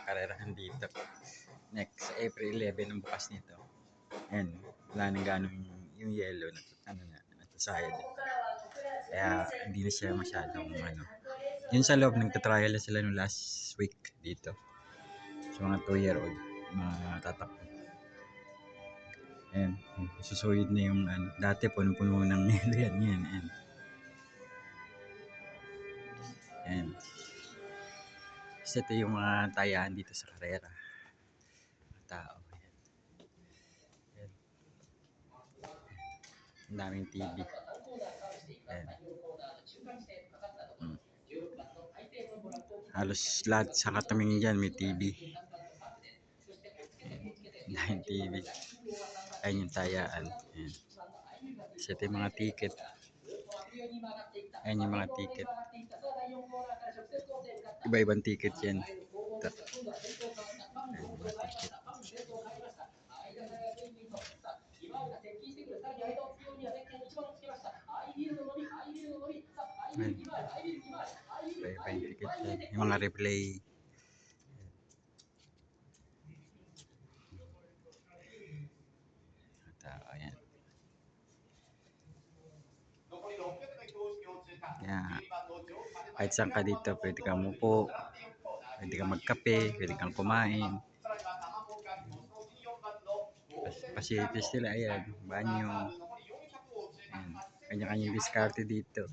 karerahan dito. Next, April 11 ang bukas nito. Ayan, wala nang ganong yung yellow na natasayad. Kaya hindi na siya masyadong Yun sa loob, nagtatrial na sila no last week dito. Sa mga 2-year-old, mga tatakbo. Ayan, susuyod na yung dati puno-puno ng yelo yan. Ayan. Ayan. Kasi ito yung mga tayaan dito sa karera. Tao. Ayan. Ang daming TV. Ayan. Halos lahat sa kataming dyan may TV. Ayan. TV. Ayan yung tayaan. Ayan. Kasi ito yung mga ticket. Ayan yung mga ticket. Iba-ibang ticket yan. Ito. Ayan yung mga ticket. Ayan. Iba-ibang ticket yan. Yung mga replay. Ayan. Kaya, kahit saan ka dito, pwede kang mupo, pwede kang magkape, pwede kang kumain. Facilities nila, ayan, banyo. Ayan, kanya-kanyang diskarte dito.